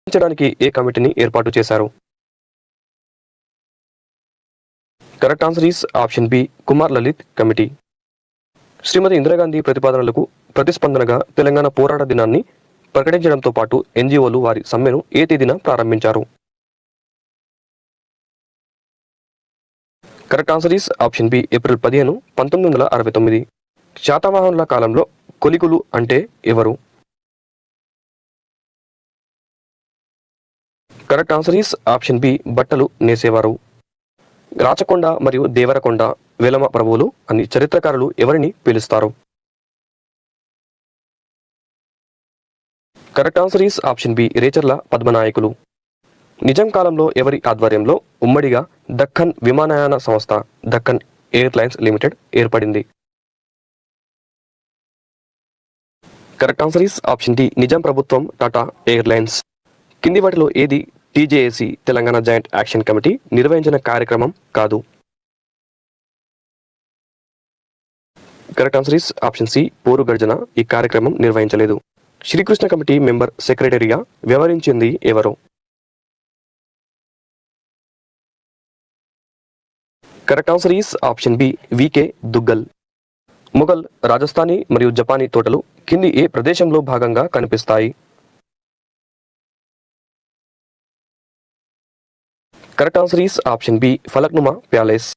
నిర్వహించడానికి ఏ కమిటీని ఏర్పాటు చేశారు? Correct answer is option B Kumar Lalit committee. Shrimati Indira Gandhi ప్రతిపాదనలకు ప్రతిస్పందనగా తెలంగాణ పోరాట దినాన్ని ప్రకటించడంతో పాటు ఎన్జిఓలు వారి సమ్మెను ఏ తేదీన ప్రారంభించారు? Correct answer is option B April 15, 1969. శాతవాహనుల కాలంలో కొలికులు అంటే ఎవరు? Correct answer is option B బట్టలు నేసేవారు. రాచకొండ మరియు దేవరకొండ వేలమ ప్రభువులు అని చరిత్రకారులు ఎవరిని పిలుస్తారు? Correct answer is option B Recherla పద్మనాయకులు. నిజాం కాలంలో ఎవరి ఆధ్వర్యంలో ఉమ్మడిగా దక్కన్ విమానయాన సంస్థ దక్కన్ ఎయిర్లైన్స్ లిమిటెడ్ ఏర్పడింది? Correct answer is option D Nizam ప్రభుత్వం టాటా ఎయిర్లైన్స్. కింది వాటిలో ఏది TJAC Telangana joint action committee నిర్వహించిన కార్యక్రమం కాదు? Correct answer is option C పోరు గర్జన ఈ కార్యక్రమం నిర్వహించలేదు. శ్రీకృష్ణ కమిటీ మెంబర్ సెక్రటరీగా వ్యవహరించింది ఎవరు? Correct answer is option B V K Duggal. Mughal, Rajasthani మరియు జపానీ తోటలు కింది ఏ ప్రదేశంలో భాగంగా కనిపిస్తాయి? Correct answer is option B Falaknuma palace.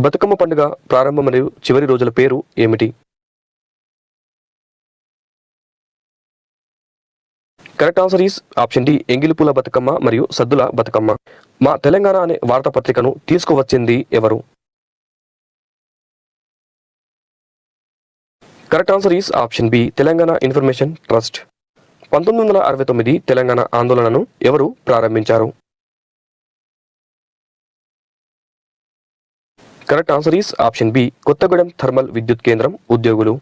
Bathukamma పండుగ ప్రారంభ మరియు చివరి రోజుల పేరు ఏమిటి? Correct answer is option D Engilipula Bathukamma మరియు సద్దుల బతుకమ్మ. మా తెలంగాణ అనే వార్తాపత్రికను తీసుకువచ్చింది ఎవరు? Correct answer is option B Telangana information trust. 1969 Telangana ఆందోళనను ఎవరు ప్రారంభించారు? Correct answer is option B Kothagudem thermal విద్యుత్ కేంద్రం ఉద్యోగులు.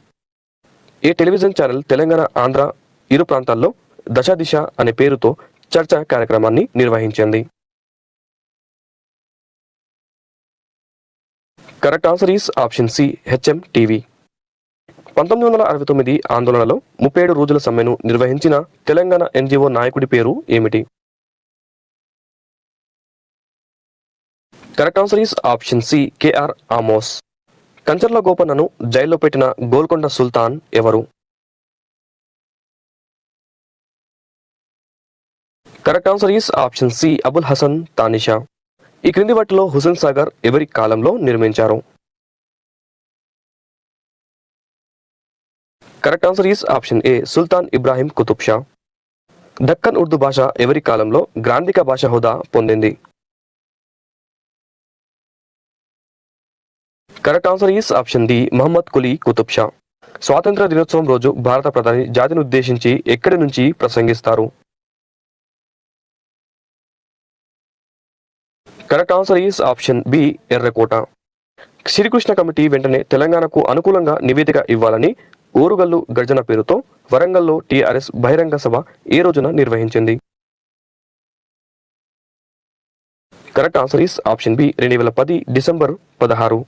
ఏ టెలివిజన్ ఛానల్ తెలంగాణ, ఆంధ్ర ఇరు ప్రాంతాల్లో దశ దిశ అనే పేరుతో చర్చా కార్యక్రమాన్ని నిర్వహించింది? Correct answer is option C HM TV. 1969 ఆందోళనలో 37 రోజుల సమ్మెను నిర్వహించిన తెలంగాణ ఎన్జిఓ నాయకుడి పేరు ఏమిటి? Correct answer is option C K R Amos. Kancharla గోపన్నను జైల్లో పెట్టిన గోల్కొండ సుల్తాన్ ఎవరు? Correct answer is option C Abul Hasan Tanisha. ఈ క్రింది వాటిలో హుసేన్ సాగర్ ఎవరి కాలంలో నిర్మించారు? Correct answer is option A Sultan Ibrahim Qutb Shah. Deccan Urdu భాష ఎవరి కాలంలో గ్రాంధిక భాష హోదా పొందింది? Correct answer is option D Mohammed Quli Qutb Shah. స్వాతంత్ర దినోత్సవం రోజు భారత ప్రధాని జాతిని ఉద్దేశించి ఎక్కడి నుంచి ప్రసంగిస్తారు? Correct answer is option B ఎర్రకోట. శ్రీకృష్ణ కమిటీ వెంటనే తెలంగాణకు అనుకూలంగా నివేదిక ఇవ్వాలని ఓరుగల్లు గర్జన పేరుతో వరంగల్లో టీఆర్ఎస్ బహిరంగ సభ ఏ రోజున నిర్వహించింది? Correct answer is option B 2010 December 16.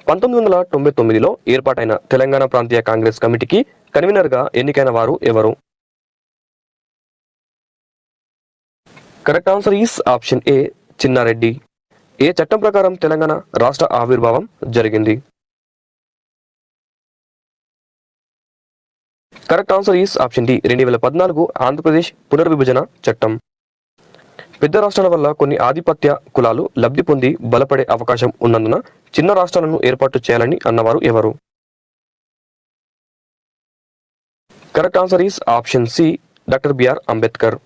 1999లో ఏర్పాటైన తెలంగాణ ప్రాంతీయ కాంగ్రెస్ కమిటీకి కన్వీనర్గా ఎన్నికైన వారు ఎవరు? Correct answer is option A Chinna Reddy. ఏ చట్టం ప్రకారం తెలంగాణ రాష్ట్ర ఆవిర్భావం జరిగింది? Correct answer is option D 2014 Andhra Pradesh పునర్విభజన చట్టం. పెద్ద రాష్ట్రాల వల్ల కొన్ని ఆధిపత్య కులాలు లబ్ధి పొంది బలపడే అవకాశం ఉన్నందున చిన్న రాష్ట్రాలను ఏర్పాటు చేయాలని అన్నవారు ఎవరు? Correct answer is option C doctor B R Ambedkar.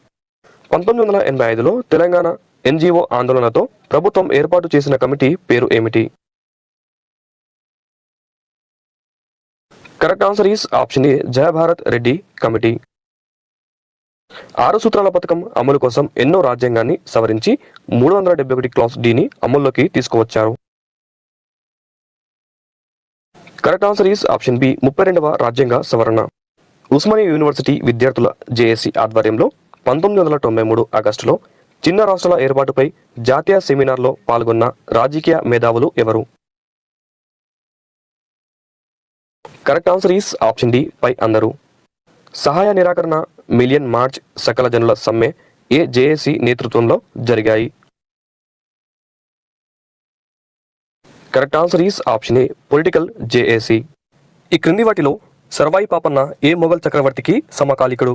1985లో తెలంగాణ ఎన్జిఓ ఆందోళనతో ప్రభుత్వం ఏర్పాటు చేసిన కమిటీ పేరు ఏమిటి? Correct answer is option A Jayabharat Reddy committee. 6 సూత్రాల పథకం అమలు కోసం ఎన్నో రాజ్యాంగాన్ని సవరించి 371 క్లాస్ డిని అమల్లోకి తీసుకువచ్చారు? Correct answer is option B 32వ రాజ్యాంగ సవరణ. ఉస్మానియా యూనివర్సిటీ విద్యార్థుల జేఏసీ ఆధ్వర్యంలో 1993 ఆగస్టులో చిన్న రాష్ట్రాల ఏర్పాటుపై జాతీయ సెమినార్లో పాల్గొన్న రాజకీయ మేధావులు ఎవరు? Correct answer is option D పై అందరూ. సహాయ నిరాకరణ, మిలియన్ మార్చ్, సకల జనుల సమ్మె ఏ జేఏసీ నేతృత్వంలో జరిగాయి? Correct answer is option A political JAC. ఈ క్రింది వాటిలో సర్వాయి పాపన్న ఏ మొఘల్ చక్రవర్తికి సమకాలీకుడు?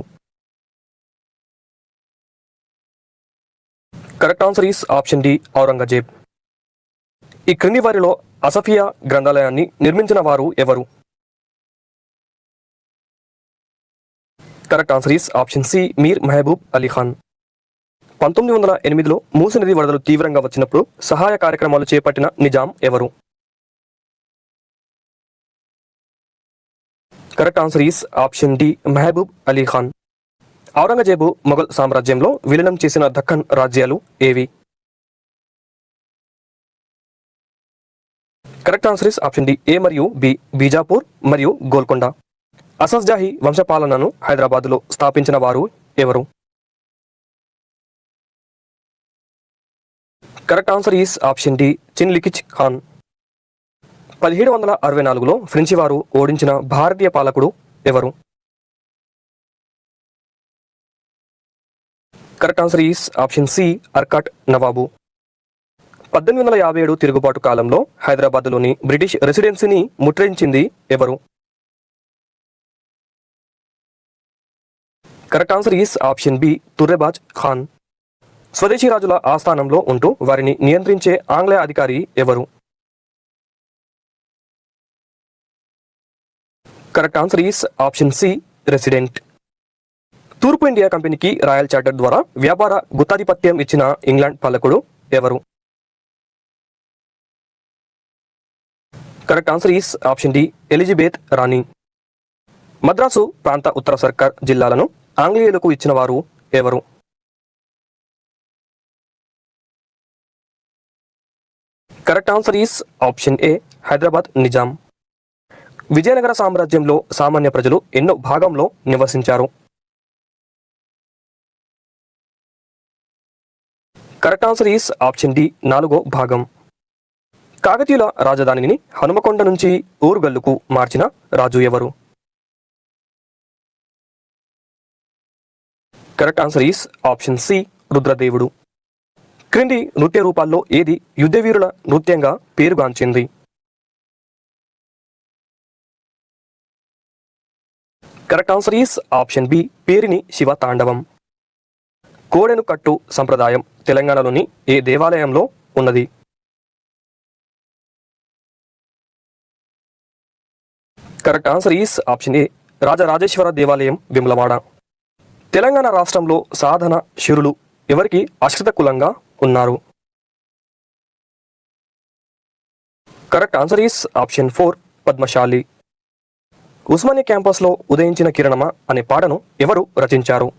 Correct answer is option D Aurangzeb. ఈ క్రింది వారిలో అసఫియా గ్రంథాలయాన్ని నిర్మించిన వారు ఎవరు? Correct answer is option C Mir Mahbub Ali Khan. 1908లో మూసీ నది వరదలు తీవ్రంగా వచ్చినప్పుడు సహాయ కార్యక్రమాలు చేపట్టిన నిజాం ఎవరు? Correct answer is option D Mahbub Ali Khan. Aurangzeb Mughal సామ్రాజ్యంలో విలీనం చేసిన దక్కన్ రాజ్యాలు ఏవి? Correct answer is option D A మరియు బి బీజాపూర్ మరియు గోల్కొండ. అసఫ్జాహీ వంశపాలనను హైదరాబాద్లో స్థాపించిన వారు ఎవరు? Correct answer is option D Chin Qilich Khan. 1764లో ఫ్రెంచి వారు ఓడించిన భారతీయ పాలకుడు ఎవరు? Correct answer is option C Arcot Nawab. 1857 తిరుగుబాటు కాలంలో హైదరాబాద్లోని బ్రిటిష్ రెసిడెన్సీని ముట్టడించింది ఎవరు? Correct answer is option B Turrebaz Khan. స్వదేశీ రాజుల ఆస్థానంలో ఉంటూ వారిని నియంత్రించే ఆంగ్లేయ అధికారి ఎవరు? Correct answer is option C resident. తూర్పు ఇండియా కంపెనీకి రాయల్ చార్టర్ ద్వారా వ్యాపార గుత్తాధిపత్యం ఇచ్చిన ఇంగ్లాండ్ పాలకుడు ఎవరు? Correct answer is option D Elizabeth రాణి. మద్రాసు ప్రాంత ఉత్తర సర్కార్ జిల్లాలను ఆంగ్లేయులకు ఇచ్చిన వారు ఎవరు? Correct answer is option A Hyderabad Nizam. Vijayanagara సామ్రాజ్యంలో సామాన్య ప్రజలు ఎన్నో భాగంలో నివసించారు? Correct answer is option D 4వ భాగం. కాకతీయుల రాజధానిని హనుమకొండ నుంచి ఊరుగల్లుకు మార్చిన రాజు ఎవరు? Correct answer is option C రుద్రదేవుడు. క్రింది నృత్య రూపాల్లో ఏది యుద్ధవీరుల నృత్యంగా పేరుగాంచింది? Correct answer is option B Perini Shiva తాండవం. కోడెను కట్టు సంప్రదాయం తెలంగాణలోని ఏ దేవాలయంలో ఉన్నది? Correct answer is option A Rajarajeshwara దేవాలయం విమలవాడ. తెలంగాణ రాష్ట్రంలో సాధన శిరులు ఎవరికి ఆశ్రిత కులంగా ఉన్నారు? Correct answer is option 4 Padmasali. Osmania క్యాంపస్లో ఉదయించిన కిరణమా అనే పాటను ఎవరు రచించారు?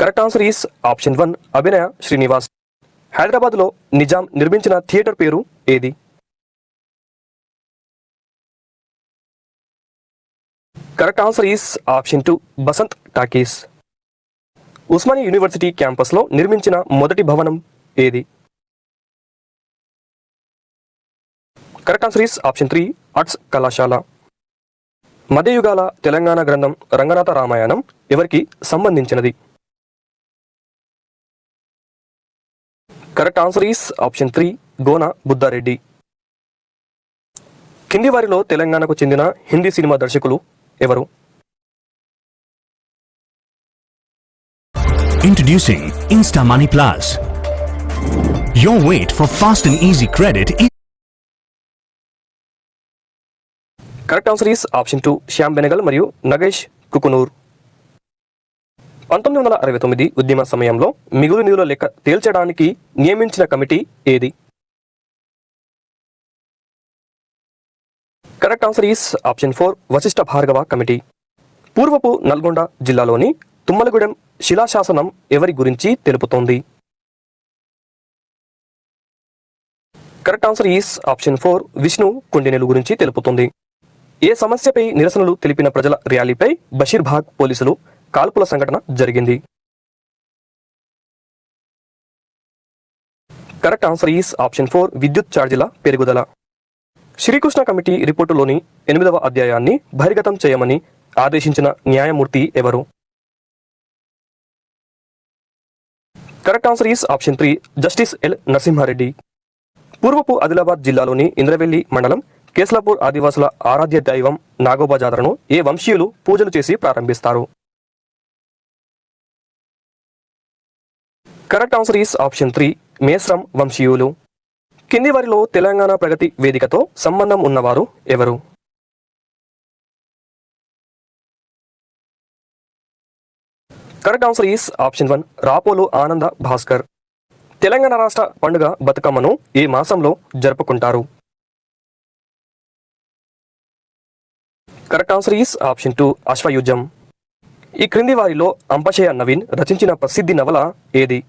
Correct answer is option 1 Abhinaya Srinivas. హైదరాబాద్లో నిజాం నిర్మించిన థియేటర్ పేరు ఏది? Correct answer is option 2 Basant talkies. Osmania university క్యాంపస్లో నిర్మించిన మొదటి భవనం ఏది? Correct answer is option 3 arts కళాశాల. మధ్యయుగాల తెలంగాణ గ్రంథం రంగనాథ రామాయణం ఎవరికి సంబంధించినది? Correct answer is option 3 Gona Buddha Reddy. కింది వారిలో తెలంగాణకు చెందిన హిందీ సినిమా దర్శకులు ఎవరు? Introducing Insta Money Plus. Your wait for fast and easy credit. Correct answer is option 2 Shyam Benegal మరియు నగేష్ కుకునూర్. 1969 ఉద్యమ సమయంలో మిగులు నిధుల లెక్క తేల్చడానికి నియమించిన కమిటీ ఏది? Correct answer is option 4 Vashishtha Bhargava committee. పూర్వపు నల్గొండ జిల్లాలోని తుమ్మలగూడెం శిలాశాసనం ఎవరి గురించి తెలుపుతోంది? Correct answer is option 4 Vishnu కుండినేలు గురించి తెలుపుతుంది. ఏ సమస్యపై నిరసనలు తెలిపిన ప్రజల ర్యాలీపై బషీర్బాగ్ పోలీసులు కాల్పుల సంఘటన జరిగింది? కరెక్ట్ ఆన్సర్ ఈస్ ఆప్షన్ 4 విద్యుత్ ఛార్జీల పెరుగుదల. శ్రీకృష్ణ కమిటీ రిపోర్టులోని 8వ అధ్యాయాన్ని బహిర్గతం చేయమని ఆదేశించిన న్యాయమూర్తి ఎవరు? Correct answer is option 3 justice L Narasimha Reddy. పూర్వపు ఆదిలాబాద్ జిల్లాలోని ఇంద్రవెల్లి మండలం కేస్లాపూర్ ఆదివాసుల ఆరాధ్య దైవం నాగోబా జాతరను ఏ వంశీయులు పూజలు చేసి ప్రారంభిస్తారు? Correct answer is option 3 Mesram వంశీయులు. కింది వారిలో తెలంగాణ ప్రగతి వేదికతో సంబంధం ఉన్నవారు ఎవరు? Correct answer is option 1 Rapolu Ananda Bhaskar. Telangana రాష్ట్ర పండుగ బతుకమ్మను ఏ మాసంలో జరుపుకుంటారు? కరెక్ట్ ఆన్సర్ ఈస్ ఆప్షన్ 2 అశ్వయుజం. ఈ క్రింది వారిలో అంపశయ్య నవీన్ రచించిన ప్రసిద్ధి నవల ఏది?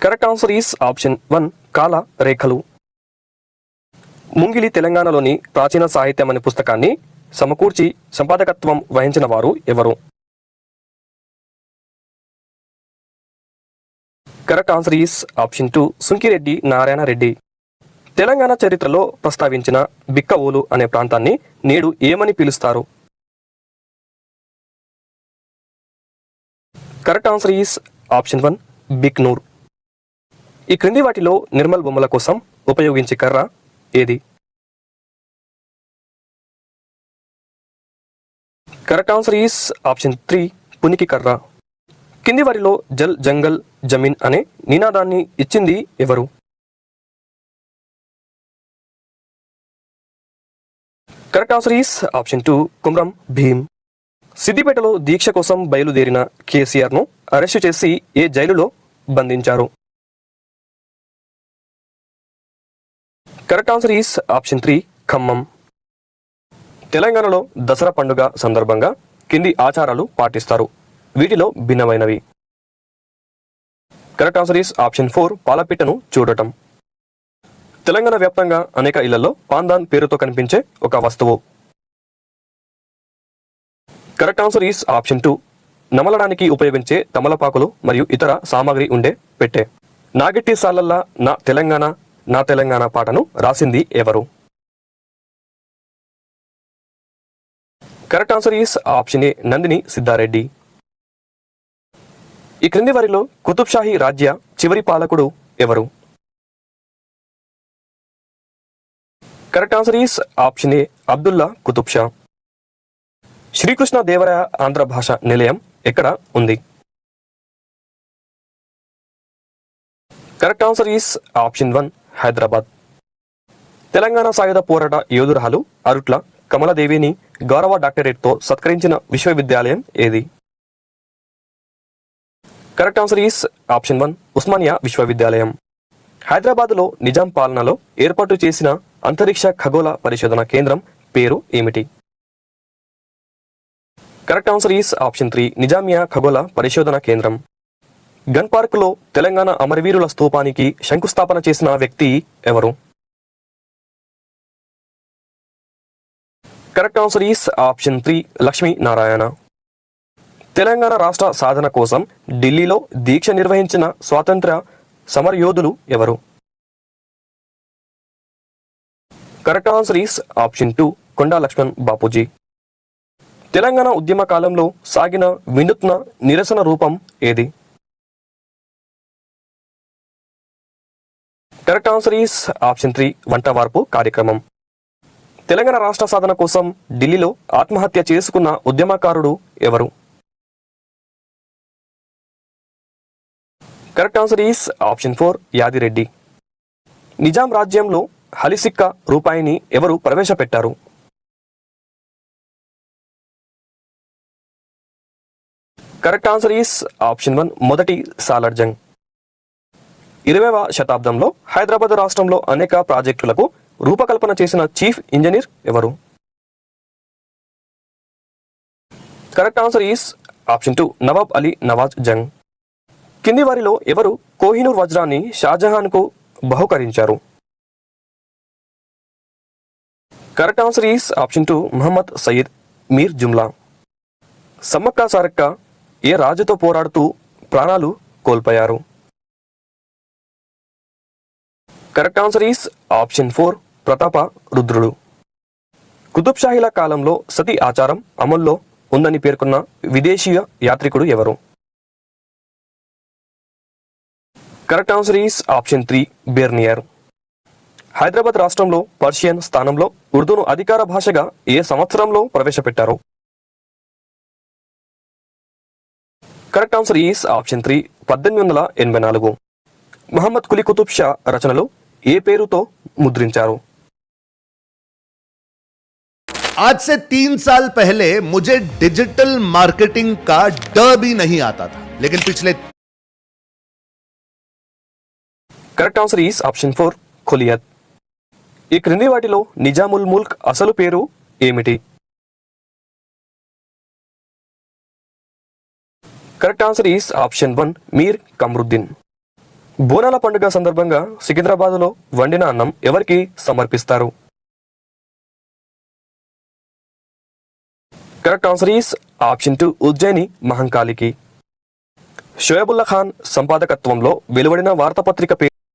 కరెక్ట్ ఆన్సర్ ఈస్ ఆప్షన్ 1 కాల రేఖలు. ముంగిలి తెలంగాణలోని ప్రాచీన సాహిత్యం అనే పుస్తకాన్ని సమకూర్చి సంపాదకత్వం వహించిన వారు ఎవరు? Correct answer is option 2 Sunkireddy Narayana Reddy. Telangana చరిత్రలో ప్రస్తావించిన బిక్కవోలు అనే ప్రాంతాన్ని నేడు ఏమని పిలుస్తారు? Correct answer is option 1 Bhiknoor. ఈ క్రింది వాటిలో నిర్మల్ బొమ్మల కోసం ఉపయోగించే కర్ర ఏది? కరెక్ట్ ఆన్సర్ ఈస్ ఆప్షన్ 3 పునికి కర్ర. కింది వారిలో జల్ జంగల్ జమీన్ అనే నినాదాన్ని ఇచ్చింది ఎవరు? Correct answer is option 2 Kumram Bheem. సిద్దిపేటలో దీక్ష కోసం బయలుదేరిన కేసీఆర్ను అరెస్టు చేసి ఏ జైలులో బంధించారు? Correct answer is option 3 Khammam. తెలంగాణలో దసరా పండుగ సందర్భంగా కింది ఆచారాలు పాటిస్తారు, వీటిలో భిన్నమైనవి. కరెక్ట్ ఆన్సర్ ఈస్ ఆప్షన్ 4 పాలపిట్టను చూడటం. తెలంగాణ వ్యాప్తంగా అనేక ఇళ్లలో పాందాన్ పేరుతో కనిపించే ఒక వస్తువు. కరెక్ట్ ఆన్సర్ ఈస్ ఆప్షన్ 2 నమలడానికి ఉపయోగించే తమలపాకులు మరియు ఇతర సామాగ్రి ఉండే పెట్టె. నాగెట్టి సాలల్లా నా తెలంగాణ పాటను రాసింది ఎవరు? Correct answer is option A Nandini Siddha Reddy. ఈ క్రింది వారిలో కుతుబ్షాహీ రాజ్య చివరి పాలకుడు ఎవరు? Correct answer is option A Abdullah Qutb Shah. Srikrishna Devaraya Andhra Bhasha Nilayam ఎక్కడ ఉంది? Correct answer is option 1 Hyderabad. Telangana సాయుధ పోరాట యోధురాలు అరుట్ల కమలదేవిని గౌరవ డాక్టరేట్తో సత్కరించిన విశ్వవిద్యాలయం ఏది? Correct answer is option 1 Osmania విశ్వవిద్యాలయం. హైదరాబాద్లో నిజాం పాలనలో ఏర్పాటు చేసిన అంతరిక్ష ఖగోళ పరిశోధన కేంద్రం పేరు ఏమిటి? Correct answer is option 3 Nizamia ఖగోళ పరిశోధన కేంద్రం. గన్ పార్క్లో తెలంగాణ అమరవీరుల స్తూపానికి శంకుస్థాపన చేసిన వ్యక్తి ఎవరు? Correct answer is option 3 Lakshmi Narayana. Telangana రాష్ట్ర సాధన కోసం ఢిల్లీలో దీక్ష నిర్వహించిన స్వాతంత్ర్య సమరయోధులు ఎవరు? కరెక్ట్ ఆన్సర్ ఈస్ ఆప్షన్ 2 కొండా లక్ష్మణ్ బాపూజీ. తెలంగాణ ఉద్యమ కాలంలో సాగిన వినూత్న నిరసన రూపం ఏది? కరెక్ట్ ఆన్సర్ ఈస్ ఆప్షన్ 3 వంట వార్పు కార్యక్రమం. తెలంగాణ రాష్ట్ర సాధన కోసం ఢిల్లీలో ఆత్మహత్య చేసుకున్న ఉద్యమకారుడు ఎవరు? Correct answer is option 4 Yadireddy. Nizam రాజ్యంలో హలిసిక్క రూపాయిని ఎవరు ప్రవేశపెట్టారు? కరెక్ట్ ఆన్సర్ ఈస్ ఆప్షన్ 1 మొదటి సాలార్ జంగ్. 20వ శతాబ్దంలో హైదరాబాద్ రాష్ట్రంలో అనేక ప్రాజెక్టులకు రూపకల్పన చేసిన చీఫ్ ఇంజనీర్ ఎవరు? Correct answer is option 2 Nawab Ali Nawaz Jung. కింది వారిలో ఎవరు కోహినూర్ వజ్రాన్ని షాజహాన్కు బహుకరించారు? Correct answer is option 2 Mohammed Sayeed Mir Jumla. Sammakka Sarakka ఏ రాజుతో పోరాడుతూ ప్రాణాలు కోల్పోయారు? కరెక్ట్ ఆన్సర్ ఈస్ ఆప్షన్ 4 ప్రతాప రుద్రుడు. కుతుబ్ షాహీల కాలంలో సతీ ఆచారం అమల్లో ఉందని పేర్కొన్న విదేశీయ యాత్రికుడు ఎవరు? Correct answer is option 3 Bernier. Hyderabad రాష్ట్రంలో పర్షియన్ స్థానంలో ఉర్దూను అధికార భాషగా ఏ సంవత్సరంలో ప్రవేశపెట్టారు? Correct answer is option 3 1884. Mohammed Quli Qutb Shah రచనలు ఏ పేరుతో ముద్రించారు? आज से 3 साल पहले मुझे डिजिटल मार्केटिंग का ड भी नहीं आता था, लेकिन पिछले correct answer is option 4 Kulliyat. ఈ క్రింది వాటిలో నిజాముల్ ముల్క్ అసలు పేరు ఏమిటి? Correct answer is option 1 Mir Qamaruddin. బోనాల పండుగ సందర్భంగా సికింద్రాబాద్లో వండిన అన్నం ఎవరికి సమర్పిస్తారు? Correct answer is option 2 Ujjaini మహంకాళికి. షోయబుల్లా ఖాన్ సంపాదకత్వంలో వెలువడిన వార్తాపత్రిక పేరు